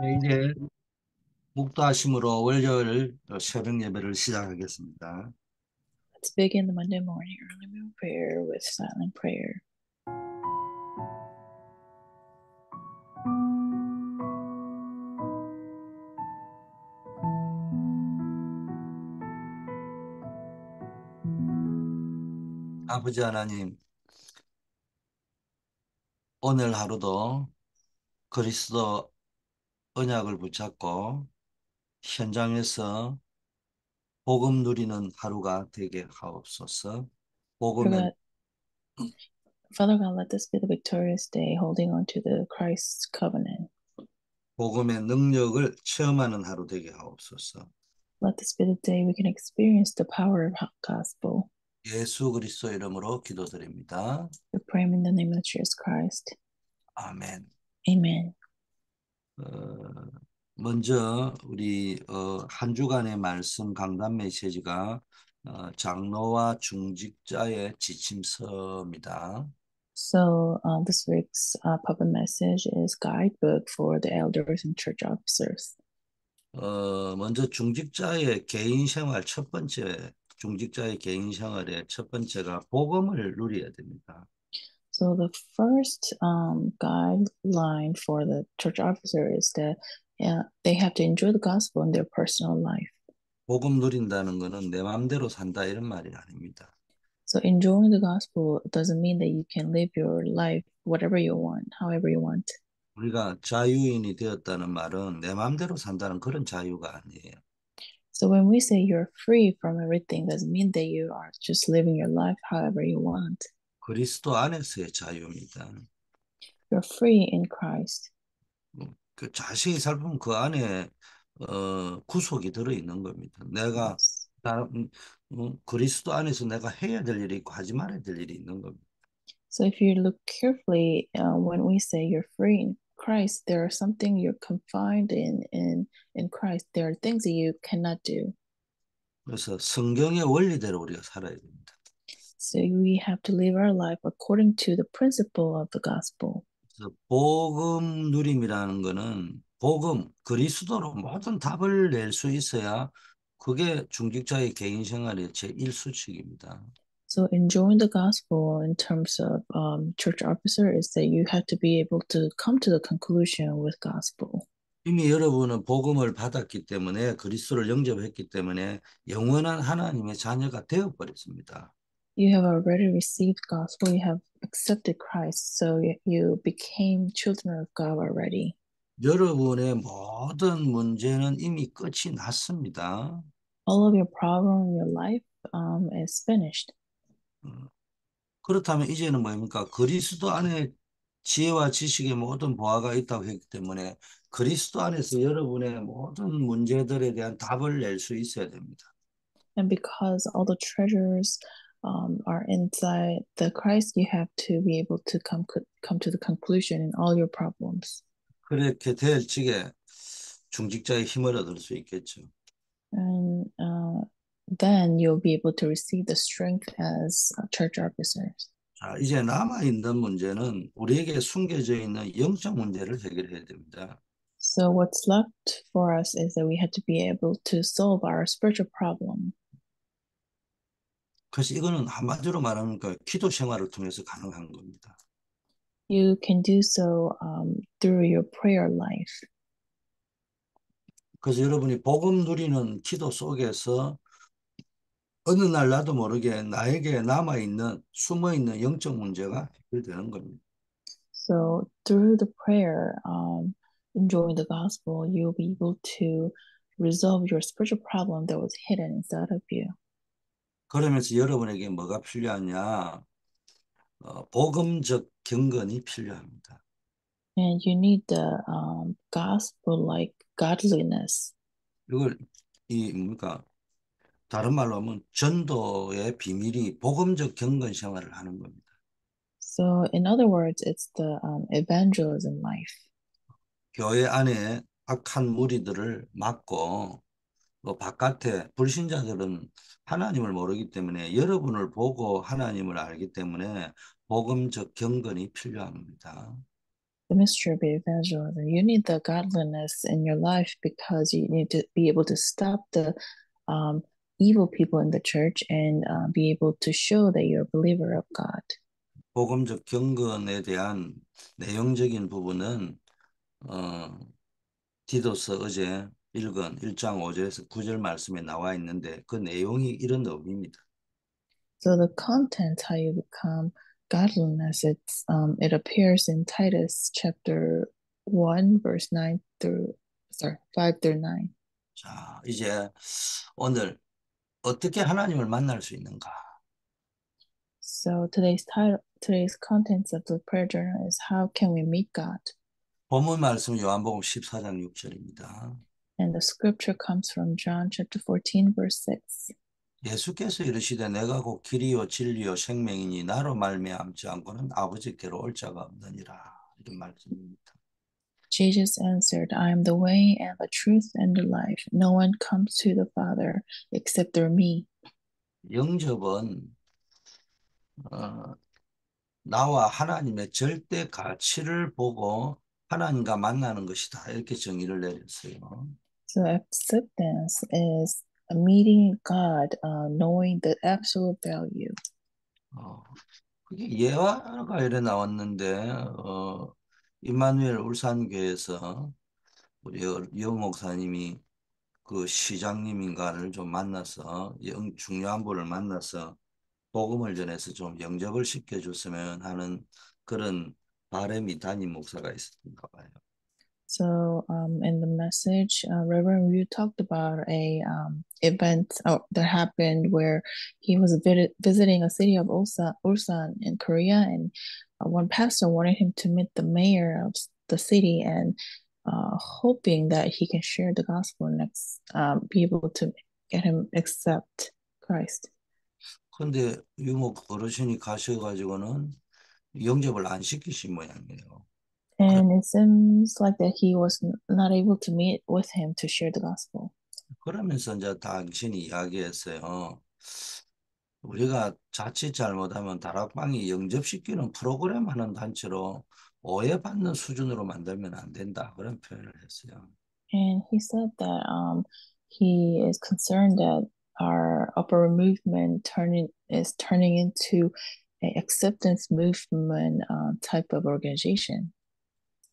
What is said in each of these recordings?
네, 이제 묵도하심으로 월요일 새벽 예배를 시작하겠습니다. Let's begin the Monday morning early morning prayer with silent prayer. 아버지 하나님, 오늘 하루도 그리스도 언약을 붙잡고 현장에서 복음 누리는 하루가 되게 하옵소서. 복음의, Father Father God, let this be the victorious day, holding on to the Christ's covenant. 복음의 능력을 체험하는 하루 되게 하옵소서. Let this be the day we can experience the power of gospel. 예수 그리스도 이름으로 기도드립니다. We pray in the name of Jesus Christ. 아멘. Amen. 어, 먼저 우리 한 주간의 말씀 강단 메시지가 장로와 중직자의 지침서입니다. So, this week's puppet message is guidebook for the elders and church officers. 먼저 중직자의 개인 생활 첫 번째, 중직자의 개인 생활의 첫 번째가 복음을 누려야 됩니다. So, the first guideline for the church officer is that they have to enjoy the gospel in their personal life. 복음 누린다는 것은 내 마음대로 산다 이런 말이 아닙니다. So enjoying the gospel doesn't mean that you can live your life whatever you want, however you want. 우리가 자유인이 되었다는 말은 내 마음대로 산다는 그런 자유가 아니에요. So when we say you're free from everything, doesn't mean that you are just living your life however you want. 그리스도 안에서의 자유입니다. You're free in Christ. 그 자세히 살펴보면 그 안에 구속이 들어 있는 겁니다. 내가 Yes. 그리스도 안에서 내가 해야 될 일이 있고 하지 말아야 될 일이 있는 겁니다. So if you look carefully, when we say you're free in Christ, there are something you're confined in Christ. There are things that you cannot do. 그래서 성경의 원리대로 우리가 살아야 됩니다. So we have to live our life according to the principle of the gospel. 그래서 복음 누림이라는 거는 복음 그리스도로 모든 답을 낼 수 있어야 그게 중직자의 개인 생활의 제1수칙입니다. So enjoying the gospel in terms of church officer is that you have to be able to come to the conclusion with gospel. 이미 여러분은 복음을 받았기 때문에 그리스도를 영접했기 때문에 영원한 하나님의 자녀가 되어 버렸습니다. You have already received gospel. You have accepted Christ. So you became children of God already. 여러분의 모든 문제는 이미 끝이 났습니다. All of your problem in your life is finished. 어, 그렇다면 이제는 뭡니까? 그리스도 안에 지혜와 지식의 모든 보화가 있다고 했기 때문에 그리스도 안에서 여러분의 모든 문제들에 대한 답을 낼 수 있어야 됩니다. And because all the treasures are inside the Christ, you have to be able to come to the conclusion in all your problems. 그렇게 될 적에 중직자의 힘을 얻을 수 있겠죠. And then you'll be able to receive the strength as church officers. 자, 이제 남아있는 문제는 우리에게 숨겨져 있는 영적 문제를 해결해야 됩니다. So what's left for us is that we have to be able to solve our spiritual problem. 그래서 이거는 한마디로 말하니까 기도 생활을 통해서 가능한 겁니다. You can do so through your prayer life. 그래서 여러분이 복음 누리는 기도 속에서 어느 날 나도 모르게 나에게 남아있는 숨어있는 영적 문제가 해결되는 겁니다. So through the prayer, enjoying the gospel, you'll be able to resolve your spiritual problem that was hidden inside of you. 그러면서 여러분에게 뭐가 필요하냐? 복음적 경건이 필요합니다. And you need the gospel like godliness. 이걸 이 뭡니까? 다른 말로 하면 전도의 비밀이 복음적 경건 생활을 하는 겁니다. So, in other words, it's the evangelism life. 교회 안에 악한 무리들을 막고 바깥에 불신자들은 하나님을 모르기 때문에 여러분을 보고 하나님을 알기 때문에 복음적 경건이 필요합니다. the mystery of evangelism. You need the godliness in your life because you need to be able to stop the um, evil people in the church and be able to show that you're a believer of God. 복음적 경건에 대한 내용적인 부분은 디도서 어제 읽은 1장 5절에서 9절 말씀에 나와 있는데 그 내용이 이런 의미입니다. So the content, how you become godliness, it appears in Titus chapter 1, verse 9 through, sorry, 5 through 9. 자, 이제 오늘 어떻게 하나님을 만날 수 있는가? So today's contents of the prayer journal is how can we meet God? 본문 말씀 요한복음 14장 6절입니다. And the scripture comes from John chapter 14, verse 6. 예수께서 이르시되 내가 곧 길이요 진리요 생명이니 나로 말미암지 않고는 아버지께로 올 자가 없느니라. 이런 말씀입니다. Jesus answered, I am the way and the truth and the life. No one comes to the Father except through me. 영접은 어, 나와 하나님의 절대 가치를 보고 하나님과 만나는 것이다. 이렇게 정의를 내렸어요. So acceptance is meeting God, knowing the absolute value. 어, 그게 예화가 이래 나왔는데 임마누엘 울산교에서 우리 여 목사님이 그 시장님인가를 좀 만나서 중요한 분을 만나서 복음을 전해서 좀 영접을 시켜줬으면 하는 그런 바람이 담임 목사가 있었던가 봐요. So in the message, Reverend Yu talked about a event that happened where he was visiting a city of Ulsan in Korea, and one pastor wanted him to meet the mayor of the city and hoping that he can share the gospel and be able to get him accept Christ. 근데 유목 어르신이 가셔가지고는 영접을 안 시키신 모양이에요. 그래, And it seems like that he was not able to meet with him to share the gospel. 그러면서 이제 당신이 이야기했어요. 우리가 자칫 잘못하면 다락방이 영접시키는 프로그램 하는 단체로 오해받는 수준으로 만들면 안 된다. 그런 표현을 했어요. And he said that he is concerned that our upper movement is turning into a acceptance movement type of organization.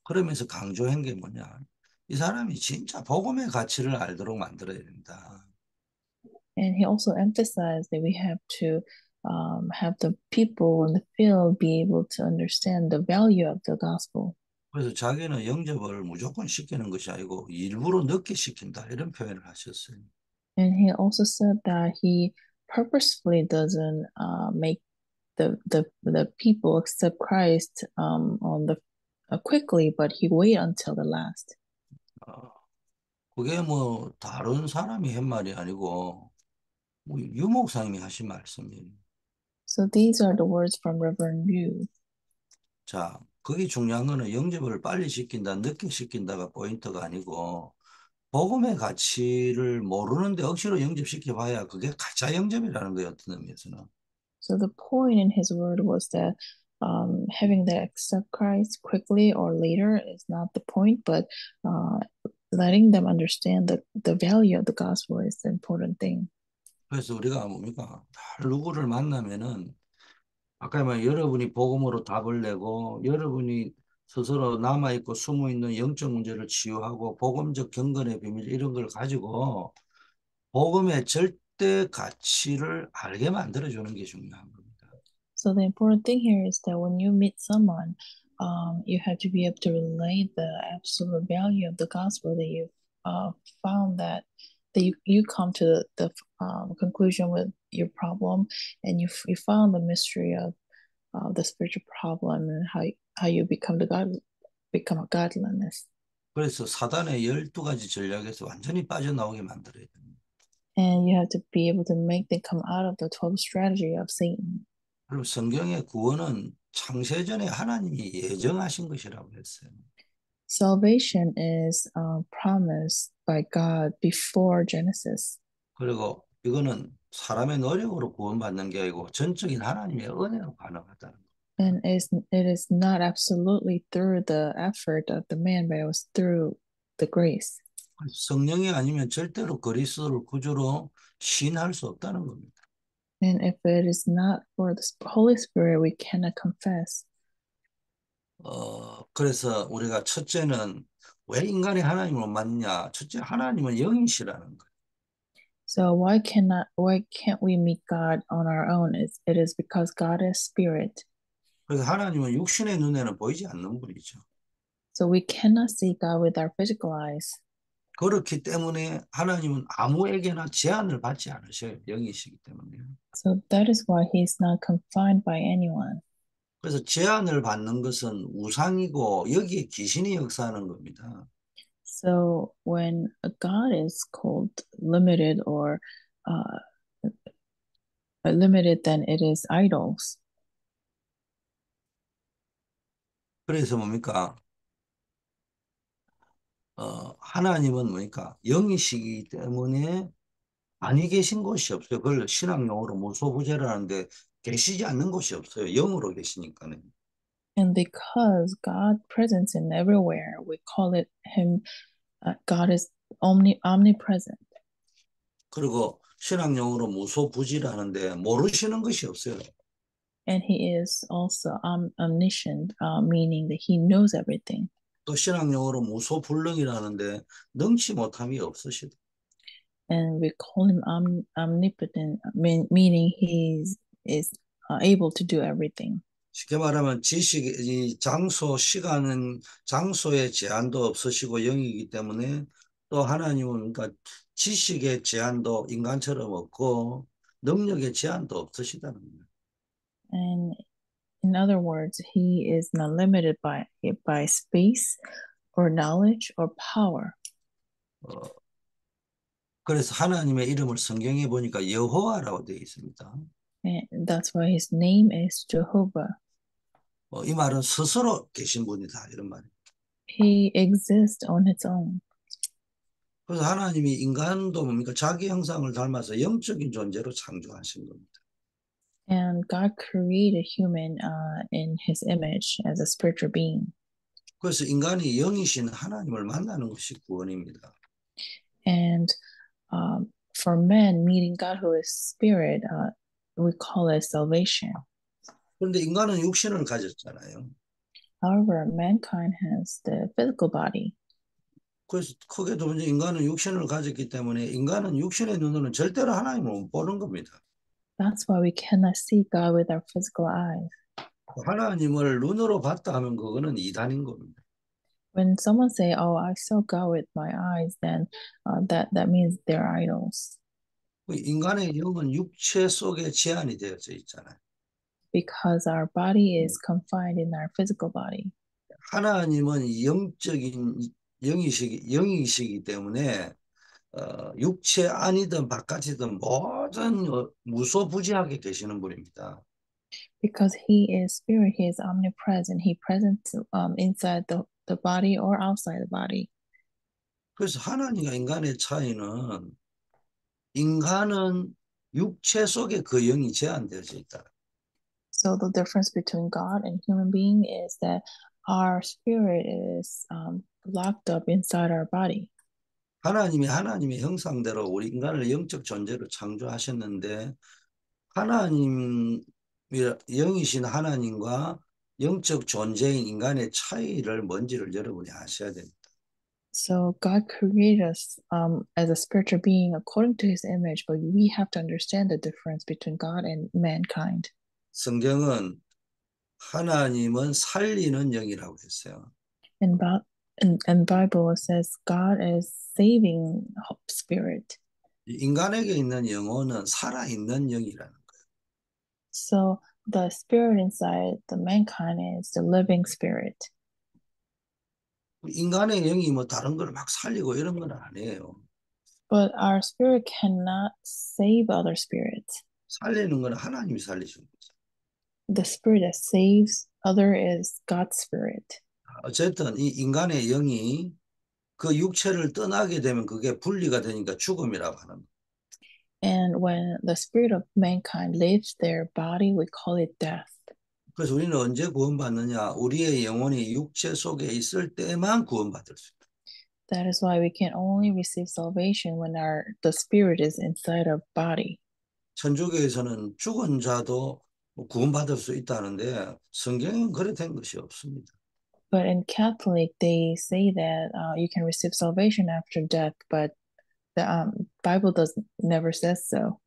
그러면서 강조한 게 뭐냐? 이 사람이 진짜 복음의 가치를 알도록 만들어야 된다. And he also emphasized that we have to have the people in the field be able to understand the value of the gospel. 그래서 자기는 영접을 무조건 시키는 것이 아니고 일부러 늦게 시킨다 이런 표현을 하셨어요. And he also said that he purposefully doesn't make the people accept Christ on the quickly, but he wait until the last. 어, 그게 뭐 다른 사람이 한 말이 아니고 유 목사님이 하신 말씀이에요. So these are the words from Reverend Yu. 자, 그게 중요한 거는 영접을 빨리 시킨다, 늦게 시킨다가 포인트가 아니고 복음의 가치를 모르는데 억지로 영접시켜 봐야 그게 가짜 영접이라는 거예요, 어떤 의미에서는. So the point in his word was that having them accept Christ quickly or later is not the point, but uh, letting them understand the value of the gospel is the important thing. 그래서 우리가 뭡니까? 누구를 만나면은 아까 말 여러분이 복음으로 답을 내고 여러분이 스스로 남아있고 숨어있는 영적 문제를 치유하고 복음적 경건의 비밀 이런 걸 가지고 복음의 절대 가치를 알게 만들어주는 게 중요한 겁니다. So the important thing here is that when you meet someone, you have to be able to relate the absolute value of the gospel that you've found that you come to the conclusion with your problem, and you found the mystery of the spiritual problem and how you become a godliness. 그래서 사단의 12가지 전략에서 완전히 빠져나오게 만들어야 됩니다. And you have to be able to make them come out of the 12 strategy of Satan. 그리고 성경의 구원은 창세전에 하나님이 예정하신 것이라고 했어요. Salvation is promised by God before Genesis. 그리고 이거는 사람의 노력으로 구원받는 게 아니고 전적인 하나님의 은혜로 가능하다는 거예요. And it is not absolutely through the effort of the man, but it was through the grace. 성령이 아니면 절대로 그리스도를 구주로 시인할 수 없다는 겁니다. And if it is not for the Holy Spirit, we cannot confess. 그래서 우리가 첫째는 왜 인간이 하나님을 맞냐? 첫째, 하나님은 영이시라는 거예요. So why can't we meet God on our own? It is because God is spirit. 그래서 하나님은 육신의 눈에는 보이지 않는 분이죠. So we cannot see God with our physical eyes. 그렇기 때문에 하나님은 아무에게나 제한을 받지 않으셔요. 영이시기 때문에. So that is why he is not confined by anyone. 그래서 제한을 받는 것은 우상이고 여기에 귀신이 역사하는 겁니다. So when a God is called limited or uh, limited, then it is idols. 그래서 뭡니까? 하나님은 뭡니까? 영이시기 때문에 아니 계신 곳이 없어요. 그걸 신학용어로 무소부재라는데 계시지 않는 곳이 없어요. 영으로 계시니까는. And because God presence in everywhere, we call it him. God is omnipresent. 그리고 신학용어로 무소부지라는데 모르시는 것이 없어요. And he is also omniscient, meaning that he knows everything. 또 신학용어로 무소불능이라는데 능치 못함이 없으시다. And we call him omnipotent, meaning he is able to do everything. 쉽게 말하면 이 장소, 시간은 장소에 제한도 없으시고 영이기 때문에 또 하나님은 그러니까 지식의 제한도 인간처럼 없고 능력의 제한도 없으시다는 거예요. And in other words, he is not limited by space or knowledge or power. 어, 그래서 하나님의 이름을 성경에 보니까 여호와라고 되어 있습니다. And that's why his name is Jehovah. 이 말은 스스로 계신 분이다 이런 말이에요. He exists on his own. 그래서 하나님이 인간도 뭡니까 자기 형상을 닮아서 영적인 존재로 창조하신 겁니다. And God created human in his image as a spiritual being. 그래서 인간이 영이신 하나님을 만나는 것이 구원입니다. And for men, meeting God who is spirit, we call it salvation. 그런데 인간은 육신을 가졌잖아요. However, mankind has the physical body. 그래서 크게도 먼저 인간은 육신을 가졌기 때문에 인간은 육신의 눈으로는 절대로 하나님을 못 보는 겁니다. That's why we cannot see God with our physical eyes. 하나님을 눈으로 봤다 하면 그거는 이단인 겁니다. When someone say, "Oh, I saw God with my eyes," then that means they're idols. 인간의 영은 육체 속에 제한이 되어져 있잖아요. Because our body is confined in our physical body. 하나님은 영이시기 때문에 육체 안이든 바깥이든 모든 무소부지하게 계시는 분입니다. Because he is spirit, he is omnipresent. He present inside the body or outside the body. 그래서 하나님과 인간의 차이는 인간은 육체 속에 그 영이 제한되어져 있다. So the difference between God and human being is that our spirit is locked up inside our body. 하나님이 하나님의 형상대로 우리 인간을 영적 존재로 창조하셨는데 하나님 영이신 하나님과 영적 존재인 인간의 차이를 뭔지를 여러분이 아셔야 됩니다. So God created us as a spiritual being according to his image, but we have to understand the difference between God and mankind. 성경은 하나님은 살리는 영이라고 했어요. In, in Bible it says God is saving spirit. 인간에게 있는 영혼은 살아있는 영이라는 거예요. So the spirit inside the mankind is the living spirit. 인간의 영이 뭐 다른 걸 막 살리고 이런 건 아니에요. But our spirit cannot save other spirits. 살리는 건 하나님이 살리신 거죠. The spirit that saves other is God's spirit. 어쨌든 이 인간의 영이 그 육체를 떠나게 되면 그게 분리가 되니까 죽음이라고 하는 거예요. And when the spirit of mankind leaves their body, we call it death. 그래서 우리는 언제 구원받느냐? 우리의 영혼이 육체 속에 있을 때만 구원받을 수 있다. That is why we can only receive salvation when the spirit is inside our body. 천주교에서는 죽은 자도 구원받을 수 있다는데 성경은 그래 된 것이 없습니다. But in Catholic, they say that you can receive salvation after death, but the Bible does never says so.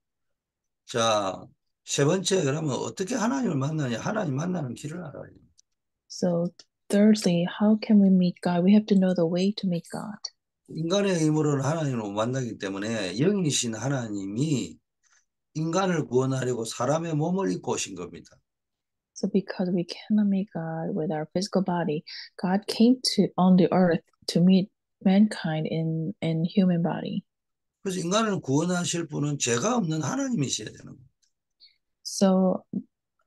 자, 세 번째, 그러면 어떻게 하나님을 만나냐? 하나님 만나는 길을 알아야 됩니다. So thirdly, how can we meet God? We have to know the way to meet God. 인간의 힘으로는 하나님을 못 만나기 때문에 영이신 하나님이 인간을 구원하려고 사람의 몸을 입고 오신 겁니다. So because we cannot meet God with our physical body, God came to on the earth to meet mankind in human body. 그래서 인간을 구원하실 분은 죄가 없는 하나님이셔야 되는 거예요. So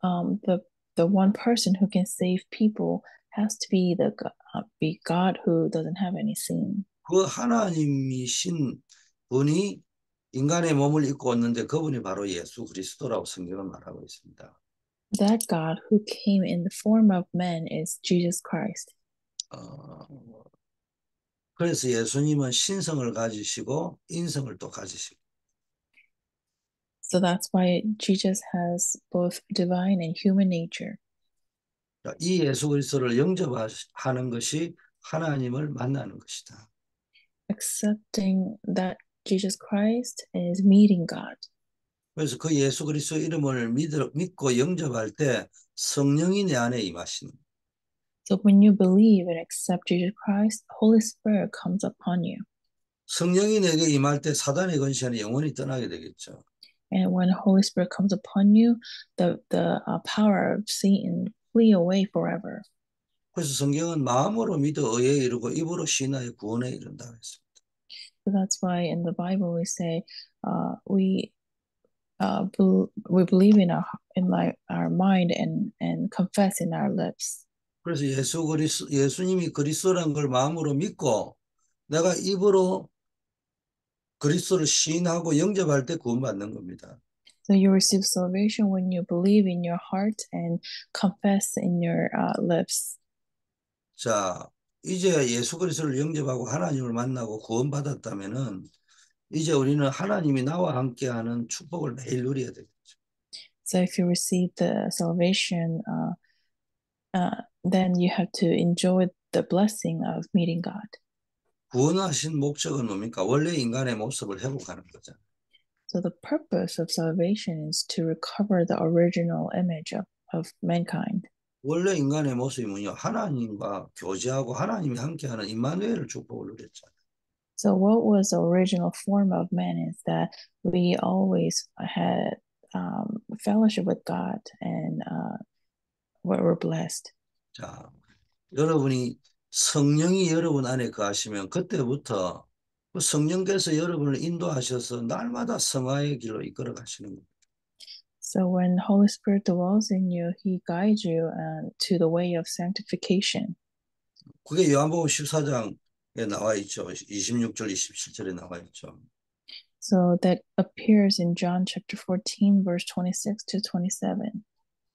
the one person who can save people has to be God who doesn't have any sin. 그 하나님이신 분이 인간의 몸을 입고 왔는데 그분이 바로 예수 그리스도라고 성경은 말하고 있습니다. That God who came in the form of man is Jesus Christ. 어, 그래서 예수님은 신성을 가지시고 인성을 또 가지시고 So that's why Jesus has both divine and human nature. 이 예수 그리스도를 영접하는 것이 하나님을 만나는 것이다. Accepting that Jesus Christ is meeting God. 그래서 그 예수 그리스도 이름을 믿고 영접할 때 성령이 내 안에 임하시는 거예요. So when you believe and accept Jesus Christ, Holy Spirit comes upon you. 성령이 내게 임할 때 사단의 권세는 영원히 떠나게 되겠죠. And when the Holy Spirit comes upon you, the power of Satan flee away forever. 그래서 성경은 마음으로 믿어 의에 이르고 입으로 신하여 구원에 이른다 했습니다. So that's why in the Bible we say we we believe our mind and confess in our lips. 그래서 예수님이 그리스도라는 걸 마음으로 믿고 내가 입으로 그리스도를 시인하고 영접할 때 구원받는 겁니다. So you receive salvation when you believe in your heart and confess in your lips. 자, 이제 예수 그리스도를 영접하고 하나님을 만나고 구원받았다면은 이제 우리는 하나님이 나와 함께하는 축복을 매일 누려야 되겠죠. So if you receive the salvation, then you have to enjoy the blessing of meeting God. 구원하신 목적은 뭡니까? 원래 인간의 모습을 회복하는 거잖아요. So the purpose of salvation is to recover the original image of mankind. 원래 인간의 모습이 뭐냐? 하나님과 교제하고 하나님이 함께하는 임마누엘을 축복을 누렸잖아요. So what was the original form of man is that we always had fellowship with God and we're blessed. 자, 여러분이 성령이 여러분 안에 거하시면 그때부터 그 성령께서 여러분을 인도하셔서 날마다 성화의 길로 이끌어 가시는 거예요. So when Holy Spirit dwells in you, He guides you to the way of sanctification. 그게 요한복음 14장에 나와 있죠. 26절, 27절에 나와 있죠. So that appears in John chapter 14, verse 26 to 27.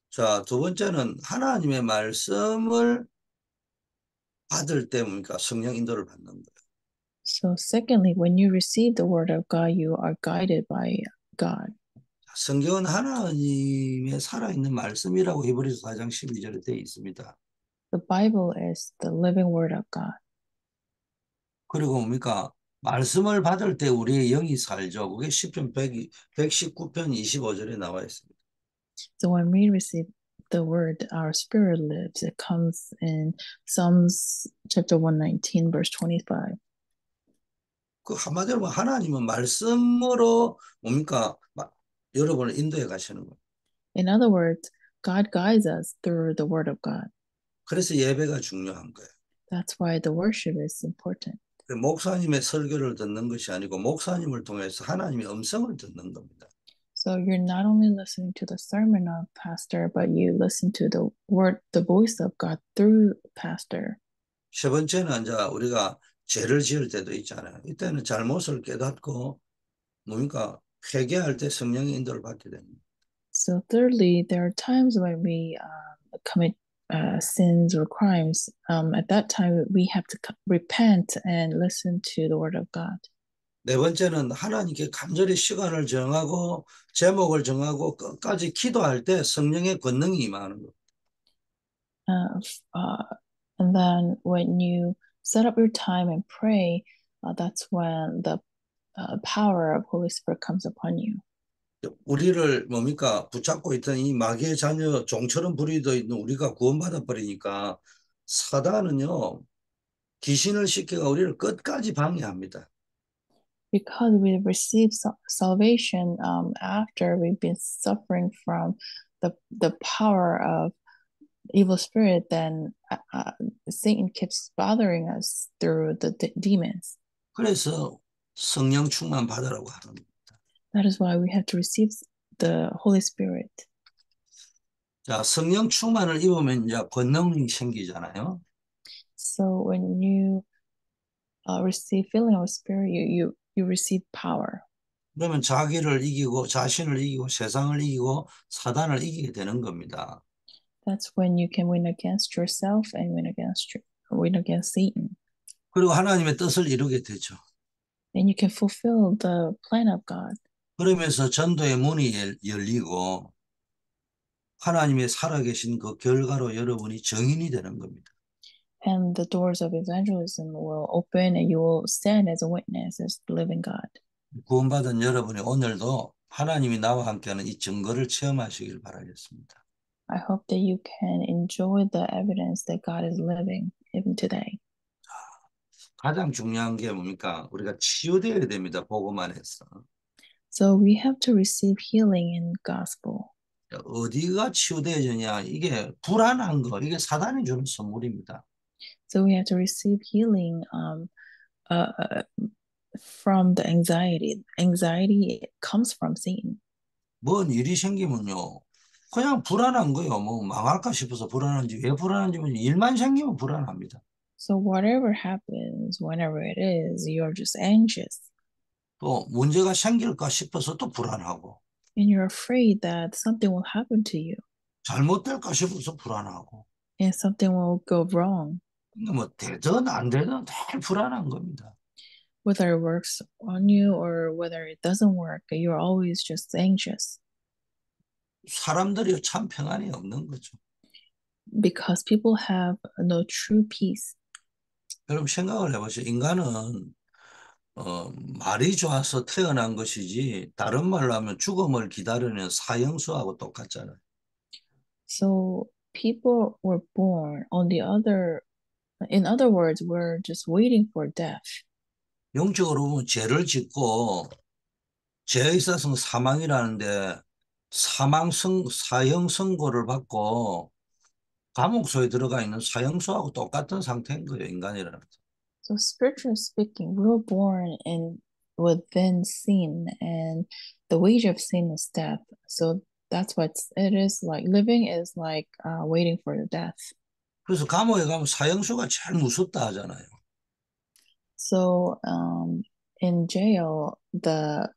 자, 두 번째는 하나님의 말씀을 받을 때 뭡니까? 성령 인도를 받는 거예요. So secondly, when you receive the word of God, you are guided by God. 성경은 하나님의 살아있는 말씀이라고 히브리서 4장 12절에 되어 있습니다. The Bible is the living word of God. 그리고 뭡니까? 말씀을 받을 때 우리의 영이 살죠. 그게 시편 119편 25절에 나와 있습니다. So when we receive the word, our spirit lives. It comes in Psalms chapter 119, verse 25. 그 한마디로 하나님은 말씀으로 뭡니까? 여러분을 인도해 가시는 거예요. In other words, God guides us through the word of God. 그래서 예배가 중요한 거예요. That's why the worship is important. 목사님의 설교를 듣는 것이 아니고 목사님을 통해서 하나님의 음성을 듣는 겁니다. So you're not only listening to the sermon of pastor, but you listen to the voice of God through pastor. 세 번째는 이제 우리가 죄를 지을 때도 있잖아요. 이때는 잘못을 깨닫고 뭡니까? 회개할 때 성령의 인도를 받게 됩니다. So thirdly, there are times when we commit sins or crimes, at that time we have to repent and listen to the word of God. 네 번째는 하나님께 간절히 시간을 정하고 제목을 정하고 끝까지 기도할 때 성령의 권능이 임하는 것. Uh, uh, and then when you set up your time and pray, that's when the power of Holy Spirit comes upon you. 우리를 뭡니까 붙잡고 있던 이 마귀의 자녀 종처럼 부리도 있는 우리가 구원받아 버리니까 사단은요 귀신을 시켜가 우리를 끝까지 방해합니다. Because we receive salvation after we've been suffering from the power of evil spirit, then Satan keeps bothering us through the demons. 그래서 성령 충만 받으라고 하는 거예요. That is why we have to receive the Holy Spirit. 자, 성령 충만을 입으면 이제 권능이 생기잖아요. So when you receive filling of spirit, you receive power. 그러면 자기를 이기고 자신을 이기고 세상을 이기고 사단을 이기게 되는 겁니다. That's when you can win against yourself and win against Satan. 그리고 하나님의 뜻을 이루게 되죠. And you can fulfill the plan of God. 그러면서 전도의 문이 열리고 하나님의 살아계신 그 결과로 여러분이 증인이 되는 겁니다. And the doors of evangelism will open and you will stand as a witness as the living God. 구원받은 여러분이 오늘도 하나님이 나와 함께하는 이 증거를 체험하시길 바라겠습니다. I hope that you can enjoy the evidence that God is living even today. 가장 중요한 게 뭡니까? 우리가 치유되어야 됩니다. 복음 안에서. So we have to receive healing in gospel. 어디가 치유되어지냐? 이게 불안한 거, 이게 사단이 주는 선물입니다. So we have to receive healing uh, uh, from the anxiety. Anxiety comes from Satan. 뭔 일이 생기면요. 그냥 불안한 거예요. 뭐 망할까 싶어서 불안한지 왜 불안한지 일만 생기면 불안합니다. So whatever happens, whenever it is, you're just anxious. 또 문제가 생길까 싶어서 또 불안하고 And you're afraid that something will happen to you 잘못될까 싶어서 불안하고 and something will go wrong. 근데 뭐 되든 안 되든 늘 불안한 겁니다. Whether it works on you or whether it doesn't work, you're always just anxious 사람들이 참 평안이 없는 거죠. because people have no true peace. 여러분 생각을 해보세요. 인간은 말이 좋아서 태어난 것이지 다른 말로 하면 죽음을 기다리는 사형수하고 똑같잖아요. So people were born in other words, we're just waiting for death. 영적으로 보면 죄를 짓고 죄에 있어서 사망이라는데 사형 선고를 받고 감옥소에 들어가 있는 사형수하고 똑같은 상태인 거예요, 인간이라는. So spiritually speaking, we were born in within sin, and the wage of sin is death. So that's what it is like. Living is like waiting for the death. 그래서 감옥에 가면 사형수가 제일 무섭다 하잖아요. So in jail, the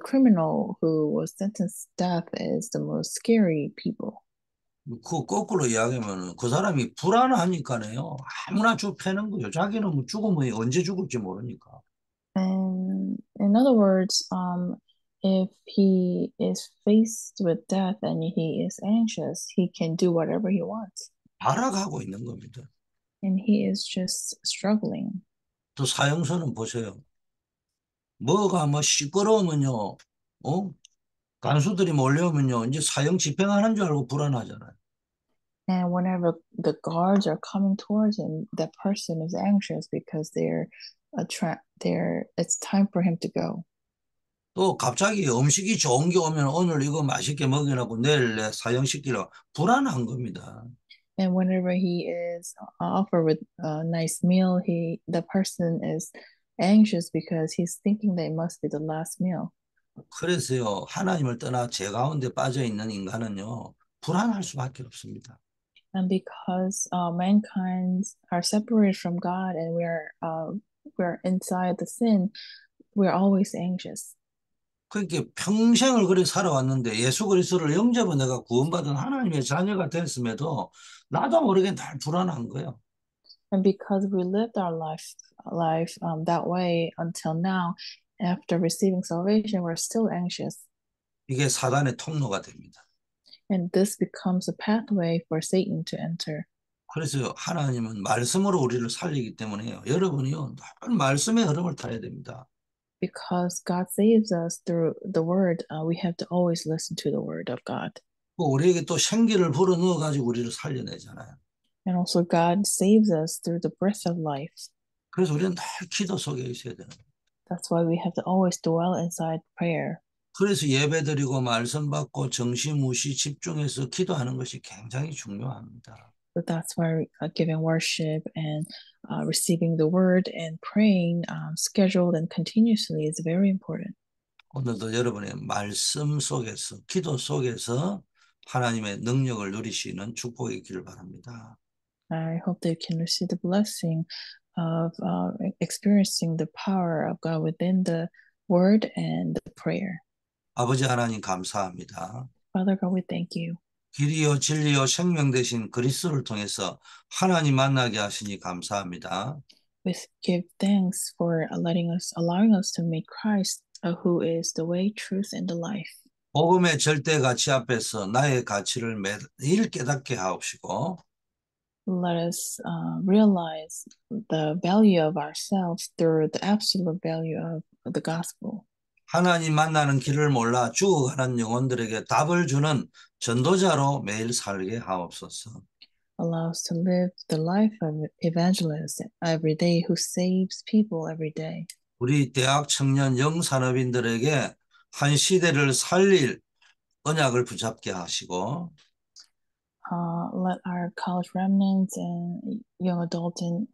criminal who was sentenced to death is the most scary people. 그 거꾸로 이야기하면 그 사람이 불안하니까요. 아무나 좁혀는 거예요. 자기는 뭐 죽으면 언제 죽을지 모르니까. And in other words, if he is faced with death and he is anxious, he can do whatever he wants. 발악하고 있는 겁니다. And he is just struggling. 또 사형수는 보세요. 뭐가 뭐 시끄러우면요. 간수들이 몰려오면요. 이제 사형 집행하는 줄 알고 불안하잖아요. And whenever the guards are coming towards him, that person is anxious because it's time for him to go. 또 갑자기 음식이 좋은 게 오면 오늘 이거 맛있게 먹이라고 내일 내 사형시키려고 불안한 겁니다. And whenever he is offered with a nice meal, the person is anxious because he's thinking that it must be the last meal. 그래서요. 하나님을 떠나 죄 가운데 빠져 있는 인간은요. 불안할 수밖에 없습니다. And because mankind are separated from God and we're inside the sin, we're always anxious. 그러니까 평생을 그렇게 살아왔는데 예수 그리스도를 영접은 내가 구원받은 하나님의 자녀가 됐음에도 나도 모르게 날 불안한 거예요. And because we lived our life that way until now, after receiving salvation, we're still anxious. 이게 사단의 통로가 됩니다. And this becomes a pathway for Satan to enter. 그래서 하나님은 말씀으로 우리를 살리기 때문에요. 여러분이요, 늘 말씀의 흐름을 타야 됩니다. Because God saves us through the word, we have to always listen to the word of God. 우리에게 또 생기를 불어넣어 가지고 우리를 살려내잖아요. And also, God saves us through the breath of life. 그래서 우리는 늘 기도 속에 있어야 되는 거예요. That's why we have to always dwell inside prayer. 그래서 예배드리고 말씀 받고 정시무시 집중해서 기도하는 것이 굉장히 중요합니다. But that's why giving worship and receiving the word and praying scheduled and continuously is very important. 오늘도 여러분의 말씀 속에서, 기도 속에서 하나님의 능력을 누리시는 축복이 있기를 바랍니다. I hope that you can receive the blessing of experiencing the power of God within the word and the prayer. 아버지 하나님 감사합니다. Father God, we thank you. 길이요 진리요 생명 되신 그리스도를 통해서 하나님 만나게 하시니 감사합니다. We give thanks for allowing us to meet Christ, who is the way, truth, and the life. 복음의 절대 가치 앞에서 나의 가치를 매일 깨닫게 하옵시고 Let us realize the value of ourselves through the absolute value of the gospel. 하나님 만나는 길을 몰라 죽어가는 영혼들에게 답을 주는 전도자로 매일 살게 하옵소서. Allow us to live the life of evangelist every day who saves people every day. 우리 대학 청년 영산업인들에게 한 시대를 살릴 언약을 붙잡게 하시고 Let our college remnants and young adult and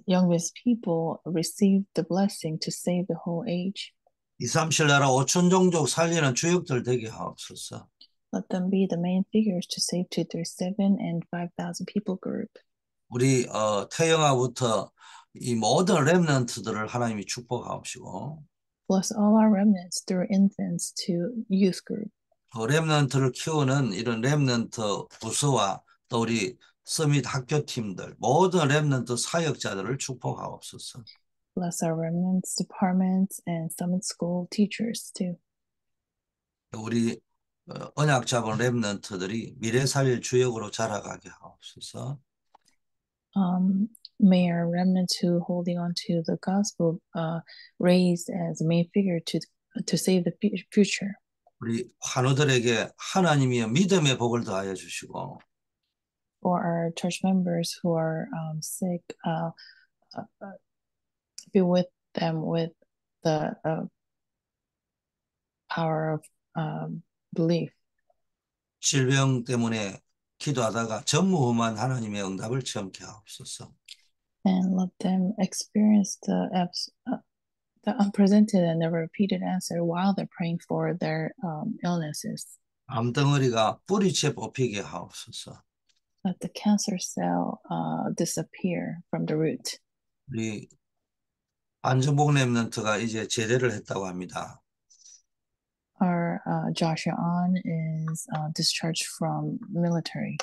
young biz people receive the blessing to save the whole age. 2, 3, 7 나라 5천 종족 살리는 주역들 되게 하옵소서. Let them be the main figures to save 237 and 5,000 people group. 우리 태영아부터 이 모든 렘넌트들을 하나님이 축복하옵시고 Bless all our remnants through infants to youth group. 렘넌트를 키우는 이런 렘넌트 부서와 또 우리 서밋 학교팀들 모든 렘넌트 사역자들을 축복하옵소서. Bless our remnants departments and summit school teachers too. 우리 언약 잡은 렘넌트들이 미래 살릴 주역으로 자라가게 하옵소서. May our remnants who holding on to the gospel raised as a main figure to save the future. 우리 환우들에게 하나님이여 믿음의 복을 더하여 주시고 For our church members who are sick, be with them with the power of belief. 질병 때문에 기도하다가 전무후무한 하나님의 응답을 체험케 하옵소서. And let them experience the unprecedented and never repeated answer while they're praying for their illnesses. 암덩어리가 뿌리채 뽑히게 하옵소서. Let the cancer cell disappear from the root. 우리 안전복 렘넌트가 이제 제대를 했다고 합니다. Our Joshua On is discharged from military.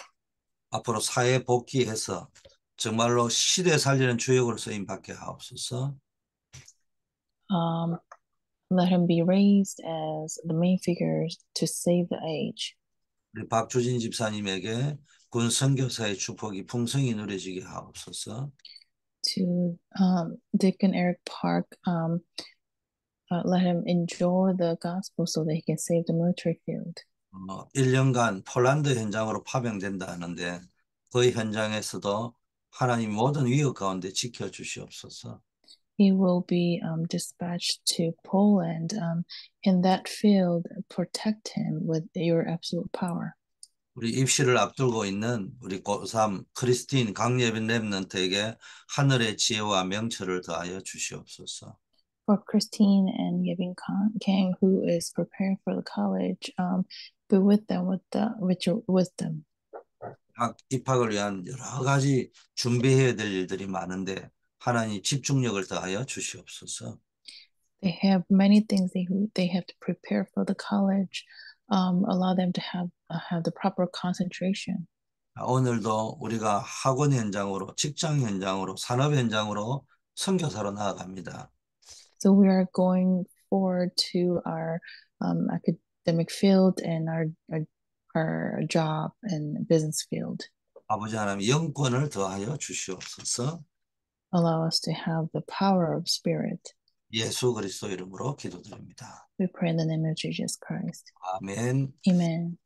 앞으로 사회 복귀해서 정말로 시대 살리는 주역으로 쓰임 받게 하옵소서. Let him be raised as the main figures to save the age. 우리 박주진 집사님에게 군 선교사의 축복이 풍성히 누려지게 하옵소서. To Deacon Eric Park, let him enjoy the gospel so that he can save the military field. 1년간 폴란드 현장으로 파병된다 하는데 그 현장에서도 하나님 모든 위협 가운데 지켜주시옵소서. He will be dispatched to Poland. In that field, protect him with your absolute power. 우리 입시를 앞두고 있는 우리 고3 크리스틴 강예빈 렘넌트에게 하늘의 지혜와 명철을 더하여 주시옵소서. For Christine and Yevin Kang, who is preparing for the college, be with them with your wisdom. 입학을 위한 여러 가지 준비해야 될 일들이 많은데 하나님 집중력을 더하여 주시옵소서. They have many things they have to prepare for the college, allow them to have the proper concentration. 오늘도 우리가 학원 현장으로, 직장 현장으로, 산업 현장으로 선교사로 나아갑니다. So we are going forward to our academic field and our job and business field. 아버지 하나님 영권을 더하여 주시옵소서. Allow us to have the power of spirit. 예수 그리스도 이름으로 기도드립니다. We pray in the name of Jesus Christ. 아멘. Amen.